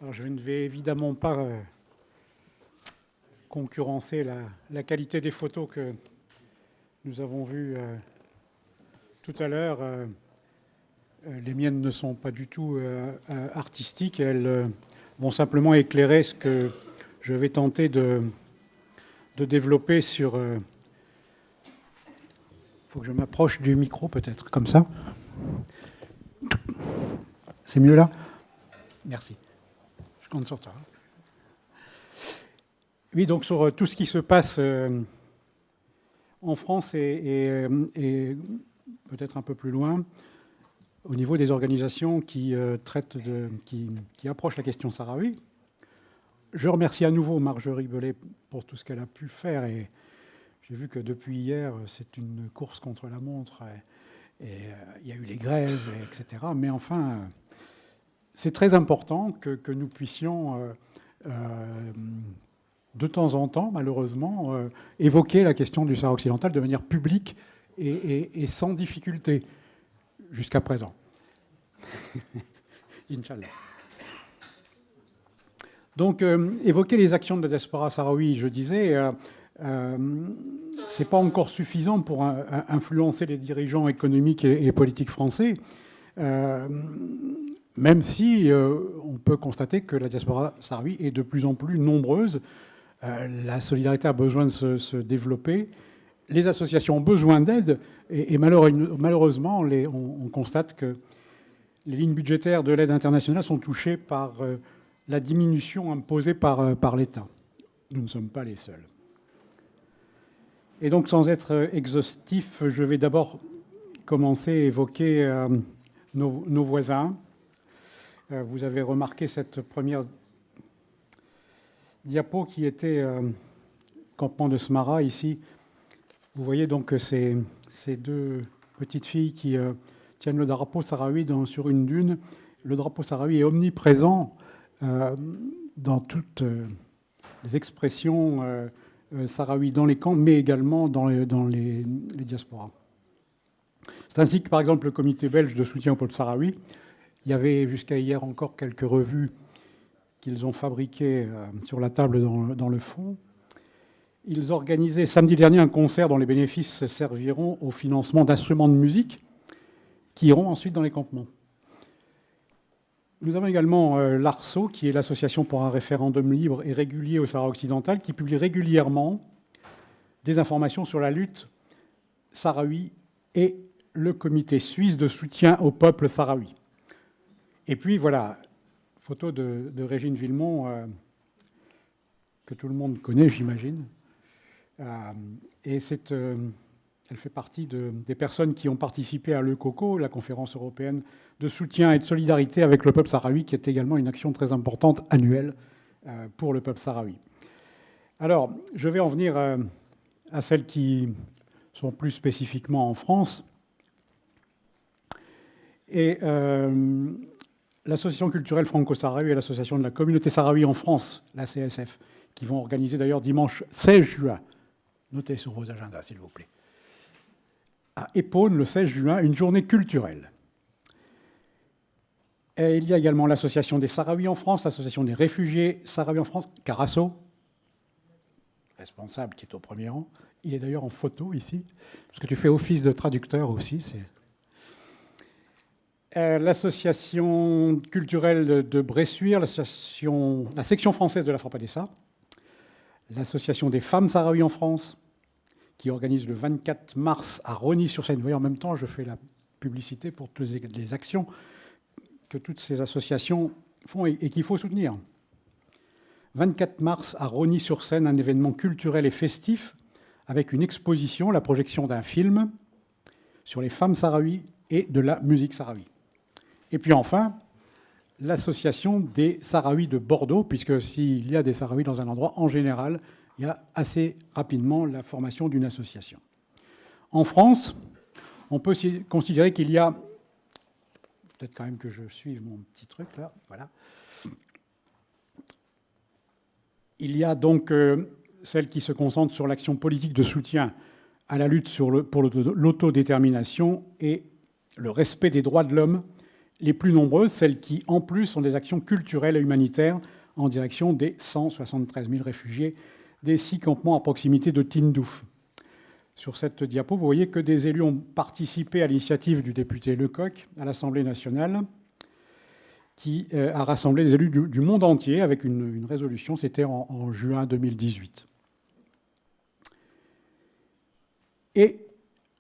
Alors, je ne vais évidemment pas concurrencer la qualité des photos que nous avons vues tout à l'heure. Les miennes ne sont pas du tout artistiques. Elles vont simplement éclairer ce que je vais tenter de développer sur... Il faut que je m'approche du micro peut-être, comme ça. C'est mieux là ? Merci. Je compte sur toi. Oui, donc sur tout ce qui se passe en France et peut-être un peu plus loin, au niveau des organisations qui traitent qui approchent la question sahraoui. Je remercie à nouveau Marjorie Bellet pour tout ce qu'elle a pu faire, et j'ai vu que depuis hier, c'est une course contre la montre, et il y a eu les grèves, etc. Mais enfin, c'est très important que nous puissions, de temps en temps, malheureusement, évoquer la question du Sahara occidental de manière publique et sans difficulté, jusqu'à présent. Inch'Allah. Donc, évoquer les actions de la diaspora sahraoui, je disais, c'est pas encore suffisant pour influencer les dirigeants économiques et politiques français, même si on peut constater que la diaspora sahraoui est de plus en plus nombreuse. La solidarité a besoin de se développer. Les associations ont besoin d'aide, et malheureusement, on constate que les lignes budgétaires de l'aide internationale sont touchées par la diminution imposée par l'État. Nous ne sommes pas les seuls. Et donc, sans être exhaustif, je vais d'abord commencer à évoquer nos voisins. Vous avez remarqué cette première diapo qui était campement de Smara, ici. Vous voyez donc ces deux petites filles qui tiennent le drapeau sahraoui sur une dune. Le drapeau sahraoui est omniprésent dans toutes les expressions sahraouis dans les camps, mais également dans les diasporas. C'est ainsi que, par exemple, le comité belge de soutien au peuple sahraoui, il y avait jusqu'à hier encore quelques revues qu'ils ont fabriquées sur la table dans le fond. Ils organisaient samedi dernier un concert dont les bénéfices serviront au financement d'instruments de musique qui iront ensuite dans les campements. Nous avons également l'ARSO, qui est l'Association pour un référendum libre et régulier au Sahara occidental, qui publie régulièrement des informations sur la lutte sahraoui et le comité suisse de soutien au peuple sahraoui. Et puis voilà, photo de Régine Villemont, que tout le monde connaît, j'imagine. Et elle fait partie des personnes qui ont participé à l'ECOCO, la conférence européenne de soutien et de solidarité avec le peuple sahraoui, qui est également une action très importante annuelle pour le peuple sahraoui. Alors, je vais en venir à celles qui sont plus spécifiquement en France. Et l'association culturelle franco-sahraoui et l'association de la communauté sahraoui en France, la CSF, qui vont organiser d'ailleurs dimanche 16 juin, notez sur vos agendas s'il vous plaît, à Épône, le 16 juin, une journée culturelle. Et il y a également l'association des Sahraouis en France, l'association des réfugiés Sahraouis en France, Carasso, responsable qui est au premier rang. Il est d'ailleurs en photo ici, parce que tu fais office de traducteur aussi. L'association culturelle de Bressuire, la section française de la Frappes-Adessa, l'association des femmes sahraouis en France, qui organise le 24 mars à Rosny-sur-Seine. Vous voyez, en même temps, je fais la publicité pour toutes les actions que toutes ces associations font et qu'il faut soutenir. 24 mars à Rosny-sur-Seine, un événement culturel et festif avec une exposition, la projection d'un film sur les femmes sahraouis et de la musique sahraoui. Et puis enfin, l'association des Sahraouis de Bordeaux, puisque s'il y a des Sahraouis dans un endroit, en général, il y a assez rapidement la formation d'une association. En France, on peut considérer qu'il y a... Peut-être quand même que je suive mon petit truc, là. Voilà. Il y a donc celle qui se concentre sur l'action politique de soutien à la lutte pour l'autodétermination et le respect des droits de l'homme les plus nombreuses, celles qui, en plus, sont des actions culturelles et humanitaires en direction des 173 000 réfugiés des 6 campements à proximité de Tindouf. Sur cette diapo, vous voyez que des élus ont participé à l'initiative du député Lecoq à l'Assemblée nationale, qui a rassemblé des élus du monde entier avec une résolution. C'était en juin 2018. Et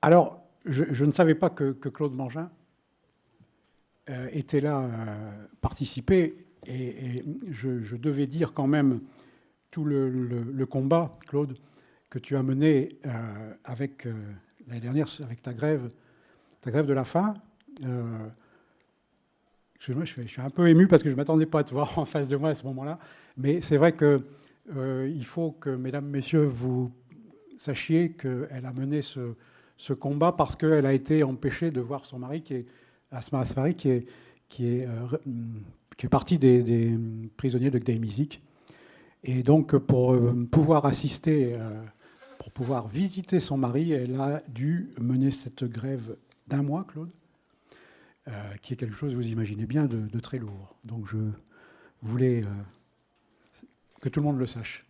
alors, je ne savais pas que Claude Mangin était là, participé, et je devais dire quand même tout le combat, Claude, que tu as mené avec l'année dernière, avec ta grève de la faim. Excuse-moi, je suis un peu ému parce que je ne m'attendais pas à te voir en face de moi à ce moment-là. Mais c'est vrai qu'il faut que, mesdames, messieurs, vous sachiez qu'elle a mené ce combat parce qu'elle a été empêchée de voir son mari, Asma Asfari, qui est parti des prisonniers de Gdeim Izik. Et donc, pour pouvoir assister, pour pouvoir visiter son mari, elle a dû mener cette grève d'1 mois, Claude, qui est quelque chose, vous imaginez bien, de très lourd. Donc, je voulais que tout le monde le sache.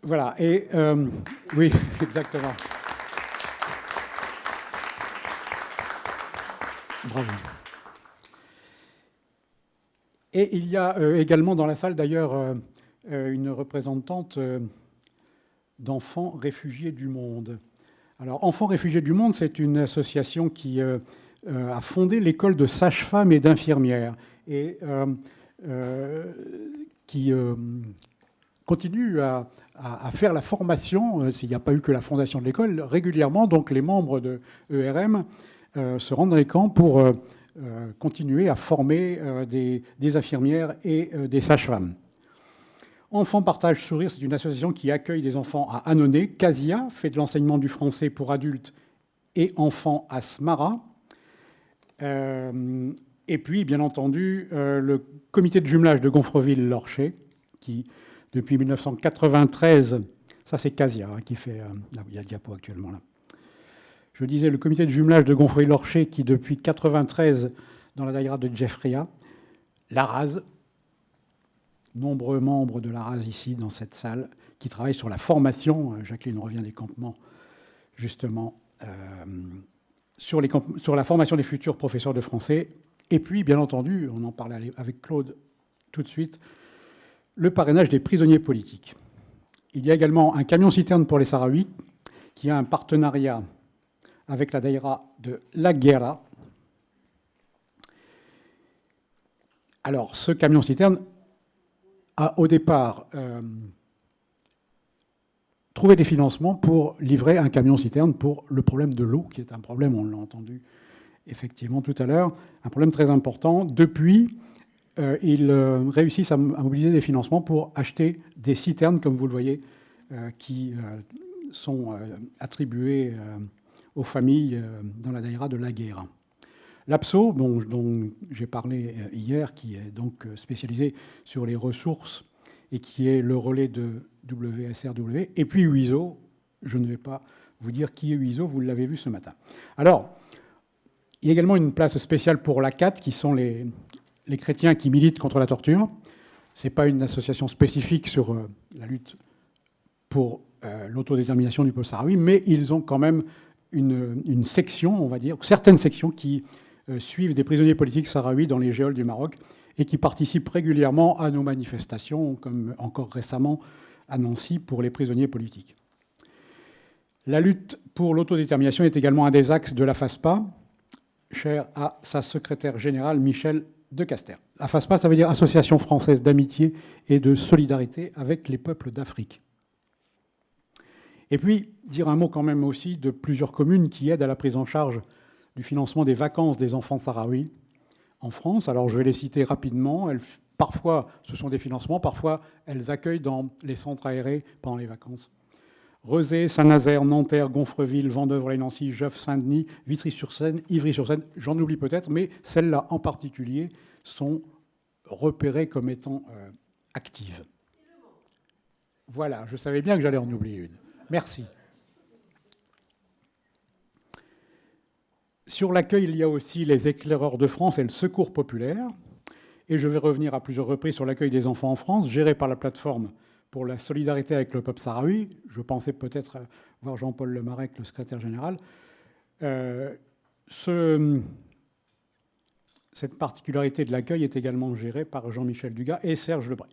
Voilà, et oui, exactement. Bravo. Et il y a également dans la salle, d'ailleurs, une représentante d'Enfants réfugiés du monde. Alors, Enfants réfugiés du monde, c'est une association qui a fondé l'école de sages-femmes et d'infirmières et qui continue à faire la formation, s'il n'y a pas eu que la fondation de l'école, régulièrement. Donc, les membres de ERM se rendent dans les camps pour continuer à former des infirmières et des sages-femmes. Enfants Partage Sourire, c'est une association qui accueille des enfants à Annonay. Casia fait de l'enseignement du français pour adultes et enfants à Smara. Et puis, bien entendu, le comité de jumelage de Gonfreville-Lorcher, qui, depuis 1993, ça c'est Casia qui fait... là, il y a le diapo actuellement là. Je disais le comité de jumelage de Gonfreville-Lorcher qui, depuis 1993, dans la daïra de Jeffria, l'ARAS, nombreux membres de l'ARAS ici, dans cette salle, qui travaillent sur la formation. Jacqueline revient des campements, justement, sur la formation des futurs professeurs de français. Et puis, bien entendu, on en parlait avec Claude tout de suite, le parrainage des prisonniers politiques. Il y a également un camion-citerne pour les Sahraouis, qui a un partenariat avec la daïra de La Guerra. Alors, ce camion-citerne a au départ trouvé des financements pour livrer un camion-citerne pour le problème de l'eau, qui est un problème, on l'a entendu effectivement tout à l'heure, un problème très important. Depuis, ils réussissent à mobiliser des financements pour acheter des citernes, comme vous le voyez, qui sont attribuées aux familles dans la daïra de La Guerra. L'APSO, dont j'ai parlé hier, qui est donc spécialisé sur les ressources et qui est le relais de WSRW, et puis UISO, je ne vais pas vous dire qui est UISO, vous l'avez vu ce matin. Alors, il y a également une place spéciale pour l'ACAT, qui sont les chrétiens qui militent contre la torture. Ce n'est pas une association spécifique sur la lutte pour l'autodétermination du peuple sahraoui, mais ils ont quand même une section, on va dire, certaines sections qui suivent des prisonniers politiques sahraouis dans les geôles du Maroc et qui participent régulièrement à nos manifestations, comme encore récemment à Nancy pour les prisonniers politiques. La lutte pour l'autodétermination est également un des axes de la FASPA, chère à sa secrétaire générale Michel de Caster. La FASPA, ça veut dire Association française d'amitié et de solidarité avec les peuples d'Afrique. Et puis, dire un mot quand même aussi de plusieurs communes qui aident à la prise en charge du financement des vacances des enfants sahraouis en France. Alors, je vais les citer rapidement. Parfois, ce sont des financements. Parfois, elles accueillent dans les centres aérés pendant les vacances. Rezé, Saint-Nazaire, Nanterre, Gonfreville, Vendeuvre-les-Nancy, Geoff, Saint-Denis, Vitry-sur-Seine, Ivry-sur-Seine. J'en oublie peut-être, mais celles-là en particulier sont repérées comme étant actives. Voilà, je savais bien que j'allais en oublier une. Merci. Sur l'accueil, il y a aussi les éclaireurs de France et le secours populaire. Et je vais revenir à plusieurs reprises sur l'accueil des enfants en France, géré par la plateforme pour la solidarité avec le peuple sahraoui. Je pensais peut-être voir Jean-Paul Lemarec, le secrétaire général. Cette particularité de l'accueil est également gérée par Jean-Michel Dugas et Serge Lebray.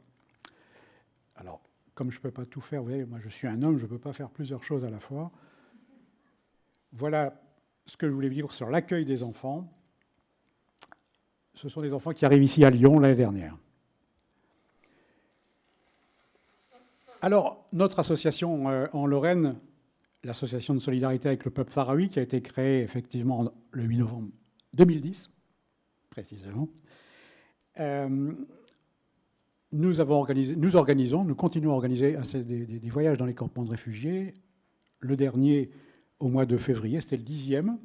Alors, comme je ne peux pas tout faire, vous voyez, moi je suis un homme, je ne peux pas faire plusieurs choses à la fois. Voilà ce que je voulais dire sur l'accueil des enfants. Ce sont des enfants qui arrivent ici à Lyon l'année dernière. Alors, notre association en Lorraine, l'association de solidarité avec le peuple sahraoui, qui a été créée effectivement le 8 novembre 2010, précisément, nous continuons à organiser des voyages dans les campements de réfugiés. Le dernier, au mois de février, c'était le 10e.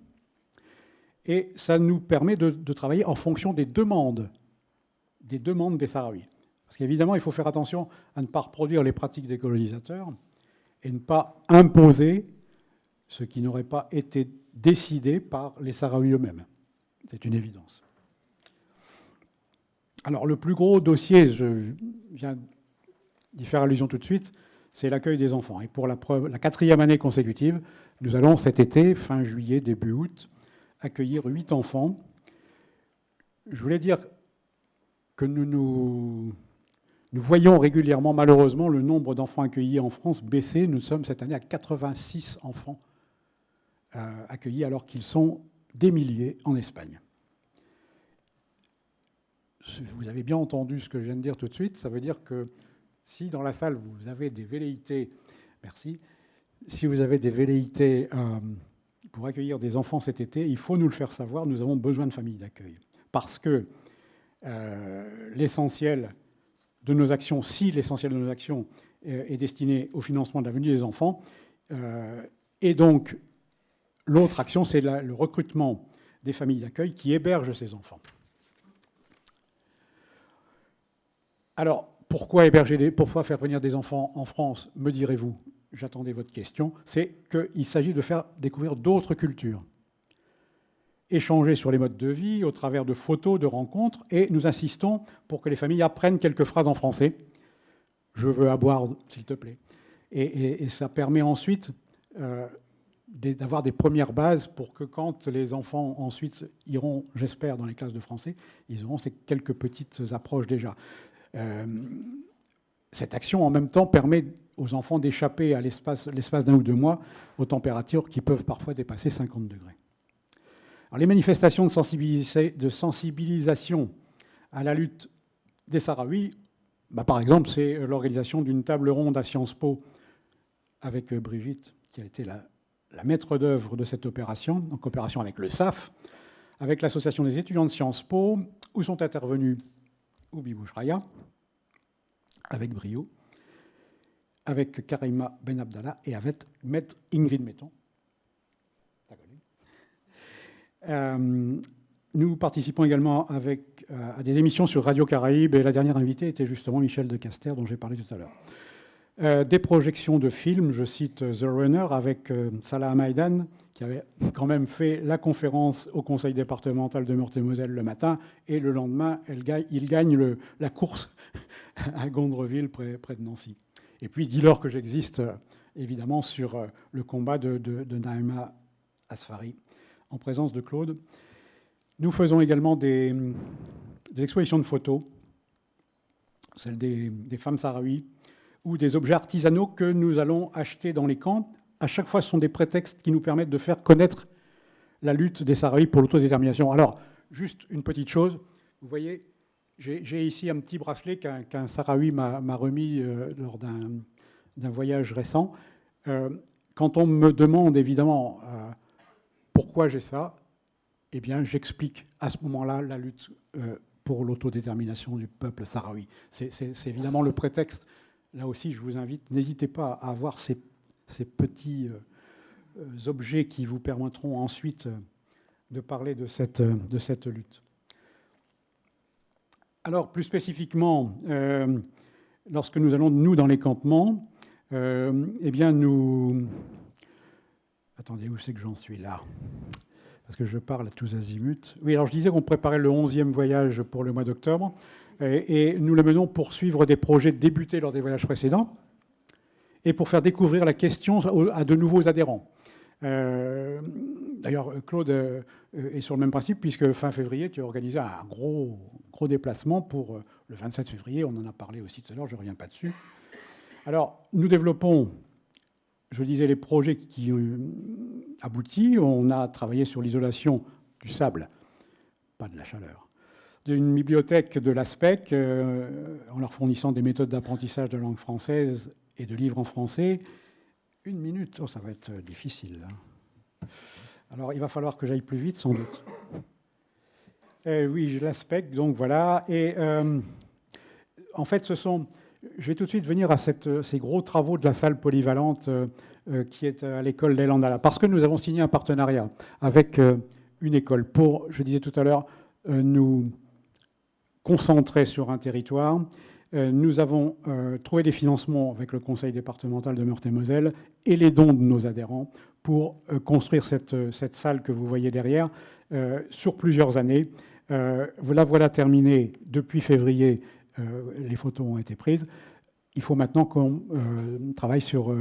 Et ça nous permet de travailler en fonction des demandes des Sahraouis. Parce qu'évidemment, il faut faire attention à ne pas reproduire les pratiques des colonisateurs et ne pas imposer ce qui n'aurait pas été décidé par les Sahraouis eux-mêmes. C'est une évidence. Alors, le plus gros dossier, je viens d'y faire allusion tout de suite, c'est l'accueil des enfants. Et pour la 4e année consécutive, nous allons cet été, fin juillet, début août, accueillir 8 enfants. Je voulais dire que nous voyons régulièrement, malheureusement, le nombre d'enfants accueillis en France baisser. Nous sommes cette année à 86 enfants accueillis, alors qu'ils sont des milliers en Espagne. Vous avez bien entendu ce que je viens de dire tout de suite. Ça veut dire que si dans la salle, vous avez des velléités, merci, si vous avez des velléités pour accueillir des enfants cet été, il faut nous le faire savoir. Nous avons besoin de familles d'accueil. Parce que l'essentiel de nos actions, si l'essentiel de nos actions est destiné au financement de la venue des enfants, et donc l'autre action, c'est le recrutement des familles d'accueil qui hébergent ces enfants. Alors, pourquoi faire venir des enfants en France, me direz-vous? J'attendais votre question. C'est qu'il s'agit de faire découvrir d'autres cultures. Échanger sur les modes de vie au travers de photos, de rencontres, et nous insistons pour que les familles apprennent quelques phrases en français. Je veux à boire, s'il te plaît. Et ça permet ensuite d'avoir des premières bases pour que quand les enfants ensuite iront, j'espère, dans les classes de français, ils auront ces quelques petites approches déjà. Cette action, en même temps, permet aux enfants d'échapper à l'espace d'1 ou 2 mois aux températures qui peuvent parfois dépasser 50 degrés. Alors, les manifestations de sensibilisation à la lutte des Sahraouis, par exemple, c'est l'organisation d'une table ronde à Sciences Po avec Brigitte, qui a été la maître d'œuvre de cette opération, en coopération avec le SAF, avec l'association des étudiants de Sciences Po, où sont intervenus Oubi Bouchraya, avec brio, avec Karima Ben Abdallah et avec maître Ingrid Metton. Nous participons également à des émissions sur Radio Caraïbes, et la dernière invitée était justement Michel de Caster, dont j'ai parlé tout à l'heure. Des projections de films, je cite The Runner, avec Salah Hamaïdan, qui avait quand même fait la conférence au conseil départemental de Meurthe-et-Moselle le matin, et le lendemain, il gagne la course à Gondreville, près de Nancy. Et puis, dis-leur que j'existe, évidemment, sur le combat de Naïma Asfari, en présence de Claude. Nous faisons également des expositions de photos, celles des femmes sahraouis, ou des objets artisanaux que nous allons acheter dans les camps. À chaque fois, ce sont des prétextes qui nous permettent de faire connaître la lutte des Sahraouis pour l'autodétermination. Alors, juste une petite chose, vous voyez, j'ai ici un petit bracelet qu'un Sahraoui m'a remis lors d'un voyage récent. Quand on me demande, évidemment, pourquoi j'ai ça, eh bien, j'explique à ce moment-là la lutte pour l'autodétermination du peuple sahraoui. C'est évidemment le prétexte. Là aussi, je vous invite, n'hésitez pas à avoir ces petits objets qui vous permettront ensuite de parler de cette lutte. Alors, plus spécifiquement, lorsque nous allons, nous, dans les campements, eh bien, nous... Attendez, où c'est que j'en suis là? parce que je parle à tous azimuts. Oui, alors je disais qu'on préparait le 11e voyage pour le mois d'octobre, et nous le menons pour suivre des projets débutés lors des voyages précédents, et pour faire découvrir la question à de nouveaux adhérents. D'ailleurs, Claude est sur le même principe, puisque fin février, tu as organisé un gros déplacement pour le 27 février. On en a parlé aussi tout à l'heure, je ne reviens pas dessus. Alors, nous développons, je disais, les projets qui aboutis. On a travaillé sur l'isolation du sable, pas de la chaleur, d'une bibliothèque de l'ASPEC, en leur fournissant des méthodes d'apprentissage de langue française et de livres en français. 1 minute, oh, ça va être difficile. Alors, il va falloir que j'aille plus vite, sans doute. Oui, je l'ASPEC, donc voilà. Et en fait, je vais tout de suite venir à ces gros travaux de la salle polyvalente qui est à l'école d'Elandala, parce que nous avons signé un partenariat avec une école pour, je disais tout à l'heure, nous concentrer sur un territoire. Nous avons trouvé des financements avec le conseil départemental de Meurthe-et-Moselle et les dons de nos adhérents pour construire cette salle que vous voyez derrière sur plusieurs années. Voilà terminée depuis février. Les photos ont été prises. Il faut maintenant qu'on travaille sur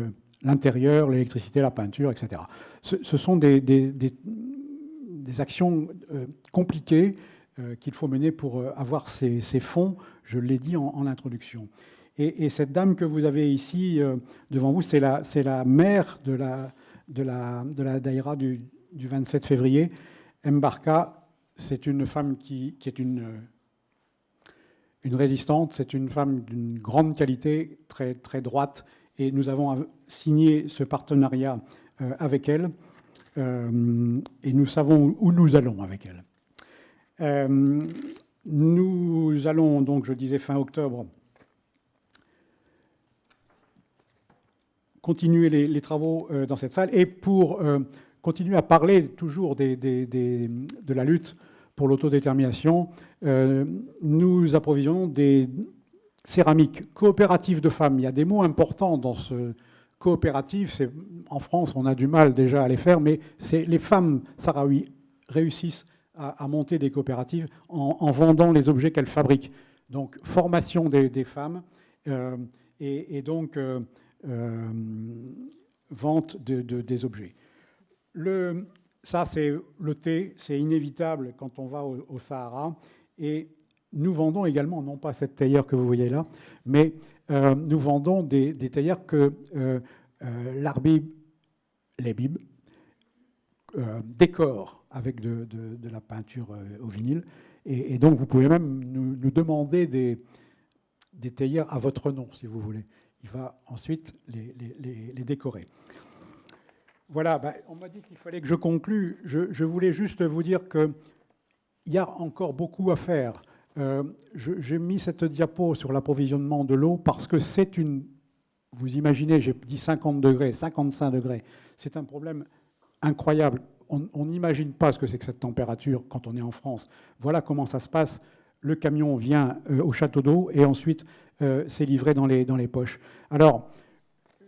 l'intérieur, l'électricité, la peinture, etc. Ce sont des actions compliquées qu'il faut mener pour avoir ces fonds, je l'ai dit en introduction. Et cette dame que vous avez ici devant vous, c'est la maire de la daïra du 27 février. Mbarka, c'est une femme qui est une résistante, c'est une femme d'une grande qualité, très, très droite, et nous avons signé ce partenariat avec elle, et nous savons où nous allons avec elle. Nous allons donc, je disais fin octobre, continuer les travaux dans cette salle, et pour continuer à parler toujours de la lutte pour l'autodétermination, nous approvisionnons des céramiques coopératives de femmes. Il y a des mots importants dans ce coopératif. En France, on a du mal déjà à les faire, mais les femmes sahraouis réussissent à monter des coopératives en vendant les objets qu'elles fabriquent. Donc, formation des femmes et donc vente des objets. Ça, c'est le thé, c'est inévitable quand on va au Sahara. Et nous vendons également, non pas cette théière que vous voyez là, mais nous vendons des théières que l'Arbib, les Bib, décore avec de la peinture au vinyle. Et donc, vous pouvez même nous demander des théières à votre nom, si vous voulez. Il va ensuite les décorer. Voilà, on m'a dit qu'il fallait que je conclue. Je voulais juste vous dire qu'il y a encore beaucoup à faire. J'ai mis cette diapo sur l'approvisionnement de l'eau parce que c'est vous imaginez, j'ai dit 50 degrés, 55 degrés. C'est un problème incroyable. On n'imagine pas ce que c'est que cette température quand on est en France. Voilà comment ça se passe. Le camion vient au château d'eau et ensuite c'est livré dans les poches. Alors,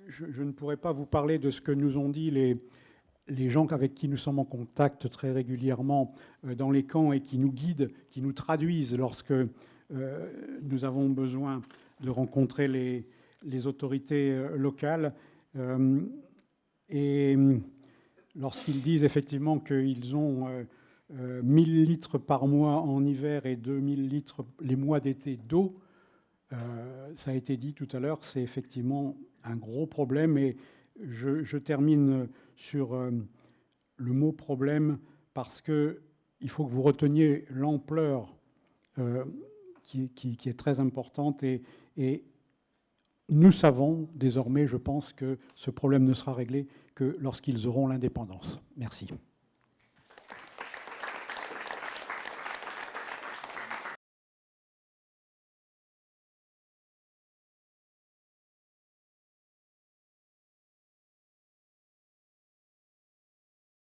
je ne pourrais pas vous parler de ce que nous ont dit les gens avec qui nous sommes en contact très régulièrement dans les camps et qui nous guident, qui nous traduisent lorsque nous avons besoin de rencontrer les autorités locales. Et lorsqu'ils disent effectivement qu'ils ont 1000 litres par mois en hiver et 2000 litres les mois d'été d'eau, ça a été dit tout à l'heure, c'est effectivement un gros problème. Et je termine sur le mot problème parce qu'il faut que vous reteniez l'ampleur qui est très importante. Et nous savons désormais, je pense, que ce problème ne sera réglé que lorsqu'ils auront l'indépendance. Merci.